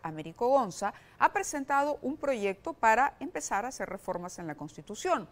Américo Gonza, ha presentado un proyecto para empezar a hacer reformas en la Constitución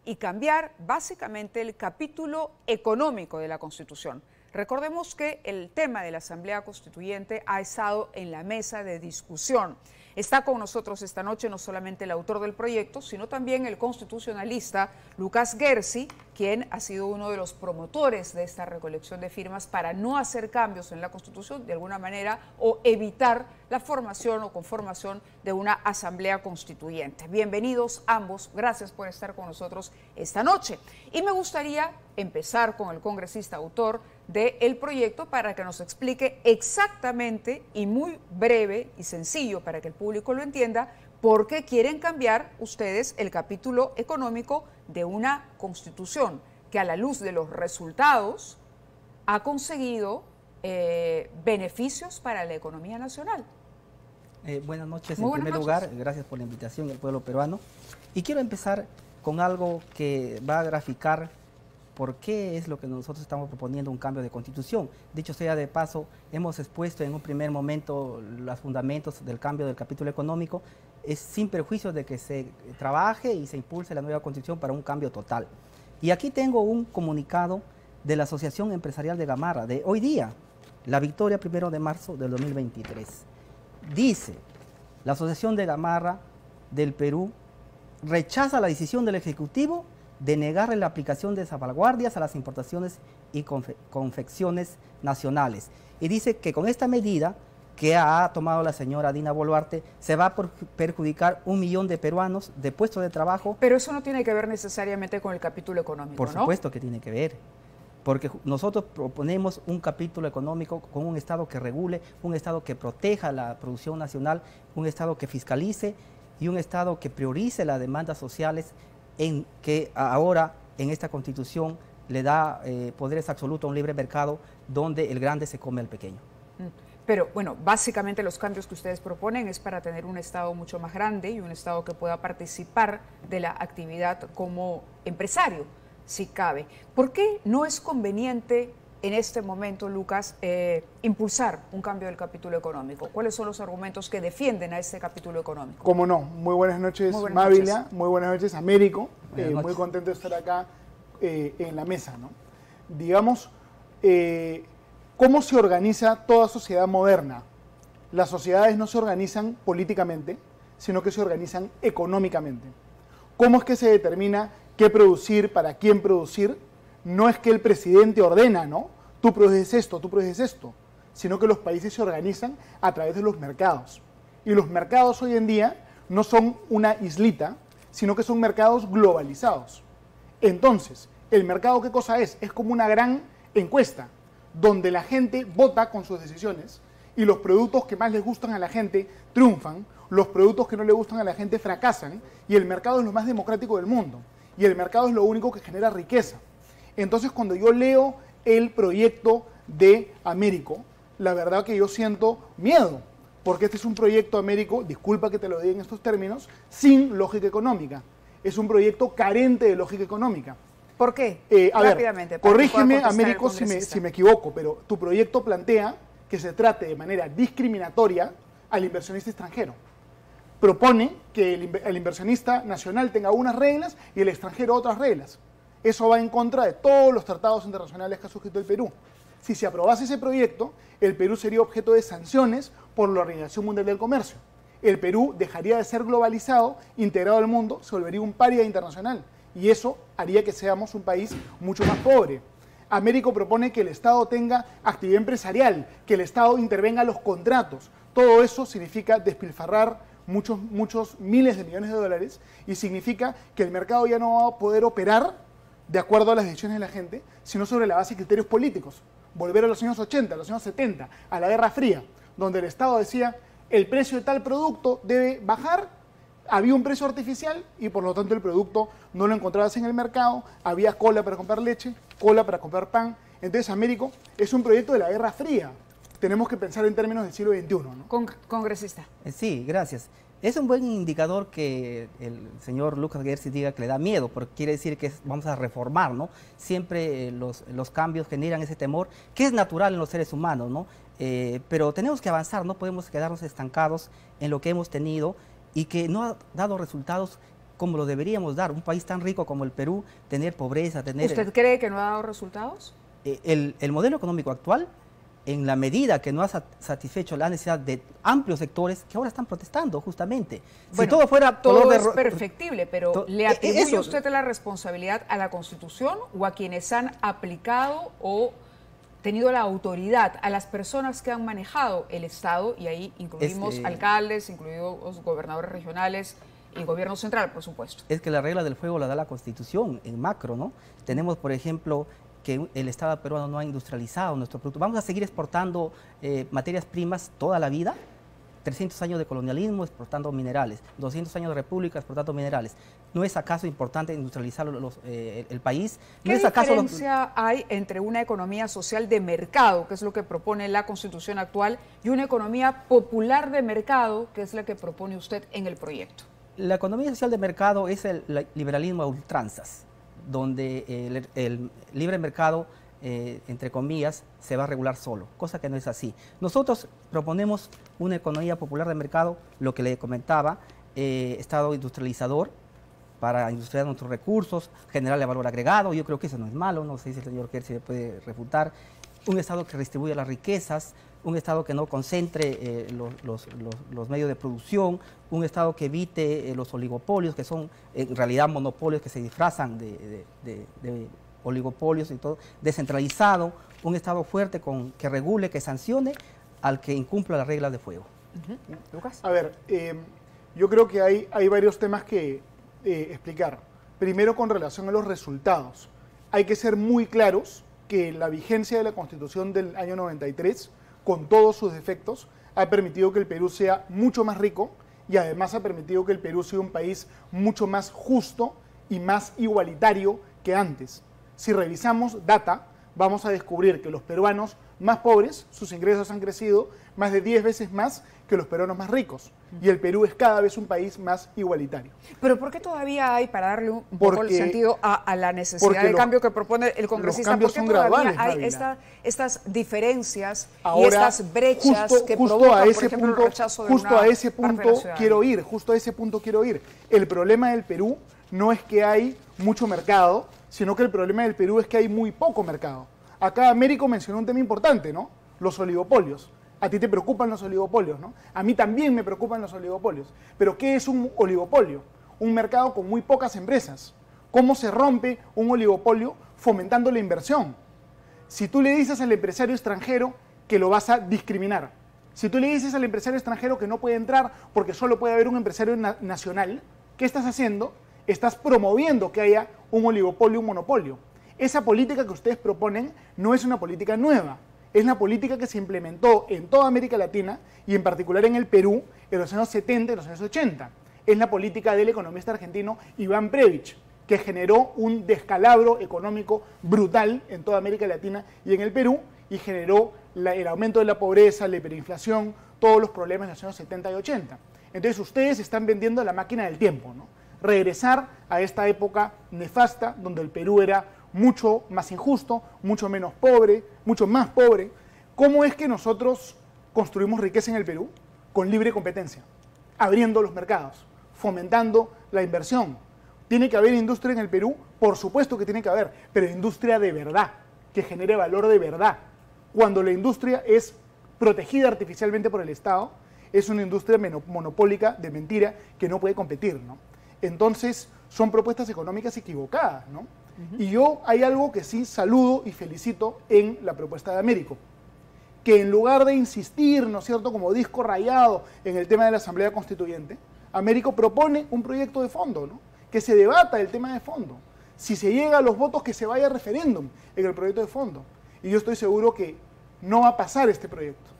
y cambiar básicamente el capítulo económico de la Constitución. Recordemos que el tema de la Asamblea Constituyente ha estado en la mesa de discusión. Está con nosotros esta noche no solamente el autor del proyecto, sino también el constitucionalista Lucas Gersi, quien ha sido uno de los promotores de esta recolección de firmas para no hacer cambios en la Constitución de alguna manera o evitar la formación o conformación de una Asamblea Constituyente. Bienvenidos ambos, gracias por estar con nosotros esta noche. Y me gustaría empezar con el congresista autor del proyecto para que nos explique exactamente y muy breve y sencillo para que el público lo entienda por qué quieren cambiar ustedes el capítulo económico de una Constitución que a la luz de los resultados ha conseguido beneficios para la economía nacional. Buenas noches, en primer lugar, gracias por la invitación al pueblo peruano. Y quiero empezar con algo que va a graficar por qué es lo que nosotros estamos proponiendo un cambio de Constitución. Dicho sea de paso, hemos expuesto en un primer momento los fundamentos del cambio del capítulo económico, sin perjuicio de que se trabaje y se impulse la nueva Constitución para un cambio total. Y aquí tengo un comunicado de la Asociación Empresarial de Gamarra, de hoy día, la victoria 1 de marzo del 2023. Dice, la Asociación de Gamarra del Perú rechaza la decisión del Ejecutivo de negarle la aplicación de salvaguardias a las importaciones y confecciones nacionales. Y dice que con esta medida que ha tomado la señora Dina Boluarte, se va a perjudicar 1 millón de peruanos de puestos de trabajo. Pero eso no tiene que ver necesariamente con el capítulo económico, Por supuesto que tiene que ver, porque nosotros proponemos un capítulo económico con un Estado que regule, un Estado que proteja la producción nacional, un Estado que fiscalice y un Estado que priorice las demandas sociales, en que ahora en esta Constitución le da poderes absolutos a un libre mercado donde el grande se come al pequeño. Pero bueno, básicamente los cambios que ustedes proponen es para tener un Estado mucho más grande y un Estado que pueda participar de la actividad como empresario, si cabe. ¿Por qué no es conveniente en este momento, Lucas, impulsar un cambio del capítulo económico? ¿Cuáles son los argumentos que defienden a este capítulo económico? Cómo no. Muy buenas noches, Mávila. Muy buenas noches, Américo. Muy contento de estar acá en la mesa, ¿no? Digamos, ¿cómo se organiza toda sociedad moderna? Las sociedades no se organizan políticamente, sino que se organizan económicamente. ¿Cómo es que se determina qué producir, para quién producir? No es que el presidente ordena, ¿no? Tú produces esto, sino que los países se organizan a través de los mercados. Y los mercados hoy en día no son una islita, sino que son mercados globalizados. Entonces, ¿el mercado qué cosa es? Es como una gran encuesta, donde la gente vota con sus decisiones y los productos que más les gustan a la gente triunfan, los productos que no le gustan a la gente fracasan, y el mercado es lo más democrático del mundo. Y el mercado es lo único que genera riqueza. Entonces, cuando yo leo el proyecto de Américo, la verdad que yo siento miedo, porque este es un proyecto, Américo, disculpa que te lo diga en estos términos, sin lógica económica. Es un proyecto carente de lógica económica. ¿Por qué? Rápidamente. Corrígeme, Américo, si me equivoco, pero tu proyecto plantea que se trate de manera discriminatoria al inversionista extranjero. Propone que el inversionista nacional tenga unas reglas y el extranjero otras reglas. Eso va en contra de todos los tratados internacionales que ha suscrito el Perú. Si se aprobase ese proyecto, el Perú sería objeto de sanciones por la Organización Mundial del Comercio. El Perú dejaría de ser globalizado, integrado al mundo, se volvería un paria internacional. Y eso haría que seamos un país mucho más pobre. Américo propone que el Estado tenga actividad empresarial, que el Estado intervenga en los contratos. Todo eso significa despilfarrar muchos miles de millones de dólares y significa que el mercado ya no va a poder operar de acuerdo a las decisiones de la gente, sino sobre la base de criterios políticos. Volver a los años 80, a los años 70, a la Guerra Fría, donde el Estado decía el precio de tal producto debe bajar, había un precio artificial y por lo tanto el producto no lo encontrabas en el mercado, había cola para comprar leche, cola para comprar pan. Entonces, Américo, es un proyecto de la Guerra Fría. Tenemos que pensar en términos del siglo XXI, ¿no? Congresista. Sí, gracias. Es un buen indicador que el señor Lucas Gersi diga que le da miedo, porque quiere decir que vamos a reformar, ¿no? Siempre los cambios generan ese temor, que es natural en los seres humanos, ¿no? pero tenemos que avanzar, no podemos quedarnos estancados en lo que hemos tenido y que no ha dado resultados como lo deberíamos dar. Un país tan rico como el Perú, tener pobreza, tener... ¿Usted cree que no ha dado resultados? El modelo económico actual, en la medida que no ha satisfecho la necesidad de amplios sectores que ahora están protestando justamente. Bueno, si todo fuera todo es perfectible, pero ¿le atribuye usted la responsabilidad a la Constitución o a quienes han aplicado o tenido la autoridad, a las personas que han manejado el Estado? Y ahí incluimos alcaldes, incluidos gobernadores regionales y el gobierno central, por supuesto. Es que la regla del juego la da la Constitución en macro, ¿no? Tenemos, por ejemplo, que el Estado peruano no ha industrializado nuestro producto. Vamos a seguir exportando materias primas toda la vida. 300 años de colonialismo exportando minerales, 200 años de república exportando minerales. ¿No es acaso importante industrializar el país? ¿No ¿Qué es acaso diferencia hay entre una economía social de mercado, que es lo que propone la Constitución actual, y una economía popular de mercado, que es la que propone usted en el proyecto? La economía social de mercado es el liberalismo a ultranzas, donde el libre mercado, entre comillas, se va a regular solo, cosa que no es así. Nosotros proponemos una economía popular de mercado, lo que le comentaba, Estado industrializador, para industrializar nuestros recursos, generarle valor agregado. Yo creo que eso no es malo, no sé si el señor Kerr me puede refutar. Un Estado que distribuya las riquezas, un Estado que no concentre los medios de producción, un Estado que evite los oligopolios, que son en realidad monopolios que se disfrazan de oligopolios y todo, descentralizado, un Estado fuerte que regule, que sancione al que incumpla las reglas de juego. Lucas. A ver, yo creo que hay varios temas que explicar. Primero, con relación a los resultados. Hay que ser muy claros que la vigencia de la Constitución del año 93, con todos sus defectos, ha permitido que el Perú sea mucho más rico y además ha permitido que el Perú sea un país mucho más justo y más igualitario que antes. Si revisamos data, vamos a descubrir que los peruanos más pobres, sus ingresos han crecido más de 10 veces más que los peruanos más ricos. Y el Perú es cada vez un país más igualitario. Pero ¿por qué todavía hay, para darle un poco el sentido a la necesidad de cambio que propone el congresista, ¿por qué todavía hay estas diferencias y estas brechas que provocan, por ejemplo, el rechazo de una parte de la ciudadanía? Justo a ese punto quiero ir. El problema del Perú no es que hay mucho mercado, sino que el problema del Perú es que hay muy poco mercado. Acá Américo mencionó un tema importante, ¿no? Los oligopolios. A ti te preocupan los oligopolios, ¿no? A mí también me preocupan los oligopolios. Pero ¿qué es un oligopolio? Un mercado con muy pocas empresas. ¿Cómo se rompe un oligopolio? Fomentando la inversión. Si tú le dices al empresario extranjero que lo vas a discriminar, si tú le dices al empresario extranjero que no puede entrar porque solo puede haber un empresario nacional, ¿qué estás haciendo? Estás promoviendo que haya un oligopolio, un monopolio. Esa política que ustedes proponen no es una política nueva. Es la política que se implementó en toda América Latina y en particular en el Perú en los años 70 y los años 80. Es la política del economista argentino Iván Prebisch, que generó un descalabro económico brutal en toda América Latina y en el Perú, y generó el aumento de la pobreza, la hiperinflación, todos los problemas en los años 70 y 80. Entonces ustedes están vendiendo la máquina del tiempo, ¿no? Regresar a esta época nefasta donde el Perú era mucho más injusto, mucho menos pobre, mucho más pobre. ¿Cómo es que nosotros construimos riqueza en el Perú? Con libre competencia, abriendo los mercados, fomentando la inversión. ¿Tiene que haber industria en el Perú? Por supuesto que tiene que haber, pero industria de verdad, que genere valor de verdad. Cuando la industria es protegida artificialmente por el Estado, es una industria monopólica de mentira que no puede competir, ¿no? Entonces, son propuestas económicas equivocadas, ¿no? Y yo hay algo que sí saludo y felicito en la propuesta de Américo, que en lugar de insistir, ¿no es cierto?, como disco rayado en el tema de la Asamblea Constituyente, Américo propone un proyecto de fondo, ¿no?, que se debata el tema de fondo. Si se llega a los votos, que se vaya a referéndum en el proyecto de fondo. Y yo estoy seguro que no va a pasar este proyecto,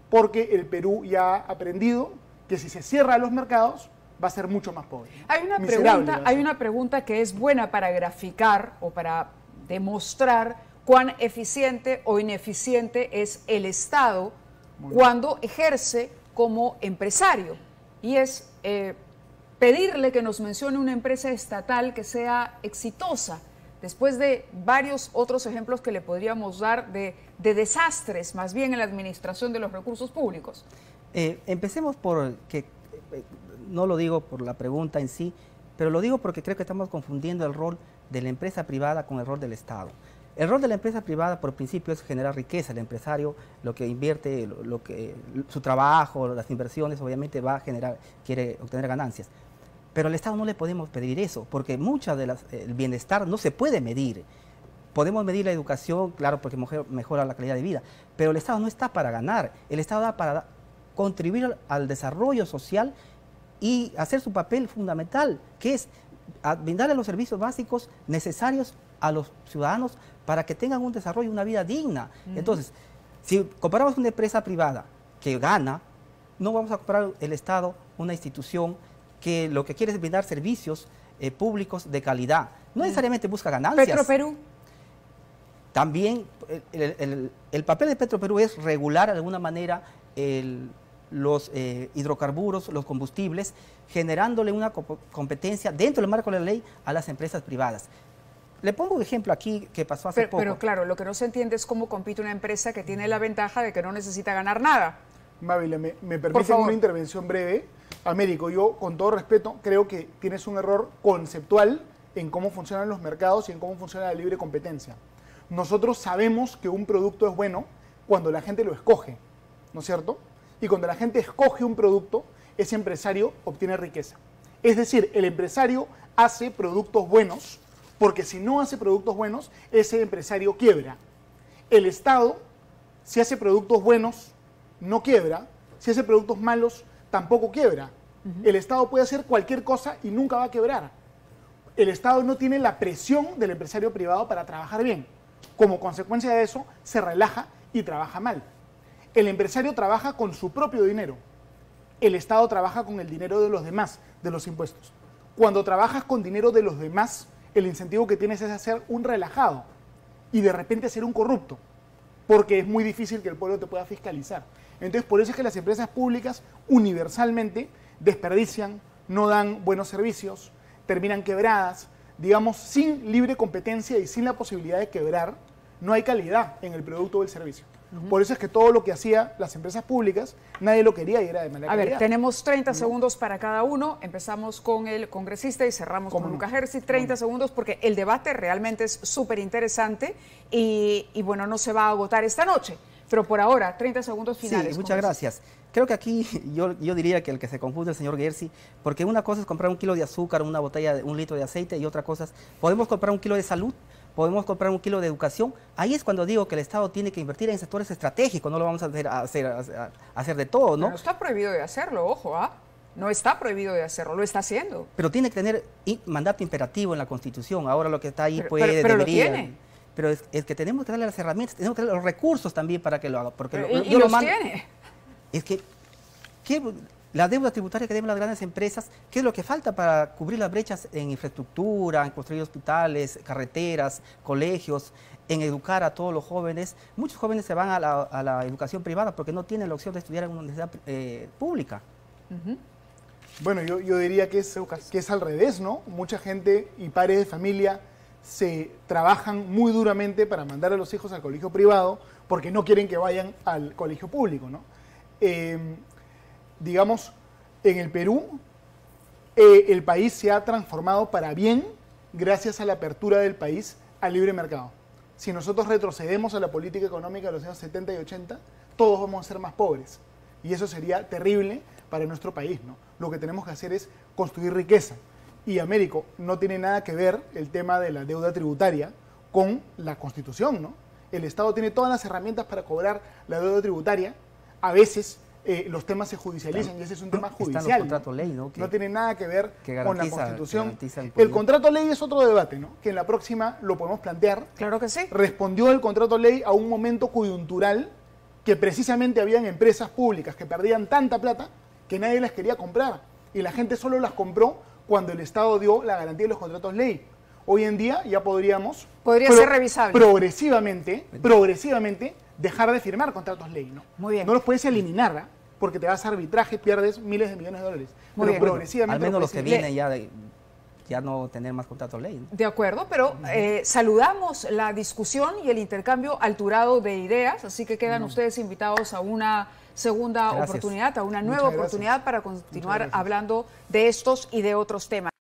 porque el Perú ya ha aprendido que si se cierra los mercados, va a ser mucho más pobre. Hay una pregunta que es buena para graficar o para demostrar cuán eficiente o ineficiente es el Estado cuando ejerce como empresario. Y es pedirle que nos mencione una empresa estatal que sea exitosa, después de varios otros ejemplos que le podríamos dar de desastres, más bien en la administración de los recursos públicos? Empecemos por que, no lo digo por la pregunta en sí, pero lo digo porque creo que estamos confundiendo el rol de la empresa privada con el rol del Estado. El rol de la empresa privada, por principio, es generar riqueza. El empresario, lo que invierte, su trabajo, las inversiones, obviamente va a generar, quiere obtener ganancias. Pero al Estado no le podemos pedir eso, porque mucha de el bienestar no se puede medir. Podemos medir la educación, claro, porque mejora la calidad de vida, pero el Estado no está para ganar. El Estado está para contribuir al desarrollo social y hacer su papel fundamental, que es brindarle los servicios básicos necesarios a los ciudadanos para que tengan un desarrollo y una vida digna. Entonces, si comparamos una empresa privada que gana, no vamos a comparar el Estado, una institución que lo que quiere es brindar servicios públicos de calidad. No necesariamente busca ganancias. Petroperú. También el papel de Petroperú es regular de alguna manera los hidrocarburos, los combustibles, generándole una competencia dentro del marco de la ley a las empresas privadas. Le pongo un ejemplo aquí que pasó hace poco. Pero claro, lo que no se entiende es cómo compite una empresa que tiene la ventaja de que no necesita ganar nada. Mávila, me permiten una intervención breve. Américo, yo con todo respeto creo que tienes un error conceptual en cómo funcionan los mercados y en cómo funciona la libre competencia. Nosotros sabemos que un producto es bueno cuando la gente lo escoge, ¿no es cierto? Y cuando la gente escoge un producto, ese empresario obtiene riqueza. Es decir, el empresario hace productos buenos, porque si no hace productos buenos, ese empresario quiebra. El Estado, si hace productos buenos, no quiebra. Si hace productos malos, tampoco quiebra. El Estado puede hacer cualquier cosa y nunca va a quebrar. El Estado no tiene la presión del empresario privado para trabajar bien. Como consecuencia de eso, se relaja y trabaja mal. El empresario trabaja con su propio dinero. El Estado trabaja con el dinero de los demás, de los impuestos. Cuando trabajas con dinero de los demás, el incentivo que tienes es hacer un relajado y de repente ser un corrupto, porque es muy difícil que el pueblo te pueda fiscalizar. Entonces, por eso es que las empresas públicas universalmente desperdician, no dan buenos servicios, terminan quebradas. Digamos, sin libre competencia y sin la posibilidad de quebrar, no hay calidad en el producto o el servicio. Por eso es que todo lo que hacían las empresas públicas, nadie lo quería y era de mala calidad. A ver, tenemos 30 segundos para cada uno. Empezamos con el congresista y cerramos con Luca Gersi. 30 segundos porque el debate realmente es súper interesante y bueno, no se va a agotar esta noche. Pero por ahora, 30 segundos finales. Sí, muchas gracias. Creo que aquí yo diría que el que se confunde es el señor Gersi, porque una cosa es comprar un kilo de azúcar, una botella de 1 litro de aceite, y otra cosa es, podemos comprar 1 kilo de salud, podemos comprar 1 kilo de educación. Ahí es cuando digo que el Estado tiene que invertir en sectores estratégicos, no lo vamos a hacer de todo, ¿no? Pero no está prohibido de hacerlo, ojo, ¿ah? No está prohibido de hacerlo, lo está haciendo. Pero tiene que tener mandato imperativo en la Constitución. Ahora lo que está ahí pero debería. Lo tiene. Pero es que tenemos que darle las herramientas, tenemos que darle los recursos también para que lo haga. Porque ¿Y los tiene? Es que la deuda tributaria que deben las grandes empresas, ¿qué es lo que falta para cubrir las brechas en infraestructura, en construir hospitales, carreteras, colegios, en educar a todos los jóvenes? Muchos jóvenes se van a la educación privada porque no tienen la opción de estudiar en una universidad pública. Bueno, yo diría que es al revés, ¿no? Mucha gente y padres de familia se trabajan muy duramente para mandar a los hijos al colegio privado porque no quieren que vayan al colegio público, ¿no? Digamos, en el Perú, el país se ha transformado para bien gracias a la apertura del país al libre mercado. Si nosotros retrocedemos a la política económica de los años 70 y 80, todos vamos a ser más pobres. Y eso sería terrible para nuestro país, ¿no? Lo que tenemos que hacer es construir riqueza. Y Américo, no tiene nada que ver el tema de la deuda tributaria con la Constitución, ¿no? El Estado tiene todas las herramientas para cobrar la deuda tributaria. A veces los temas se judicializan y ese es un tema judicial. Está en los contratos ley, ¿no? No tiene nada que ver con la Constitución. El contrato ley es otro debate, ¿no? Que en la próxima lo podemos plantear. Claro que sí. Respondió el contrato ley a un momento coyuntural que precisamente habían empresas públicas que perdían tanta plata que nadie las quería comprar. Y la gente solo las compró cuando el Estado dio la garantía de los contratos ley. Hoy en día ya podría ser revisable. Progresivamente dejar de firmar contratos ley, ¿no? Muy bien. No los puedes eliminar, ¿eh? Porque te vas a arbitraje, pierdes miles de millones de dólares. Muy bien. Progresivamente. Al menos los que vienen ya ya no tener más contrato ley, ¿no? De acuerdo, pero saludamos la discusión y el intercambio alturado de ideas, así que quedan ustedes invitados a una segunda oportunidad, a una nueva oportunidad para continuar hablando de estos y de otros temas.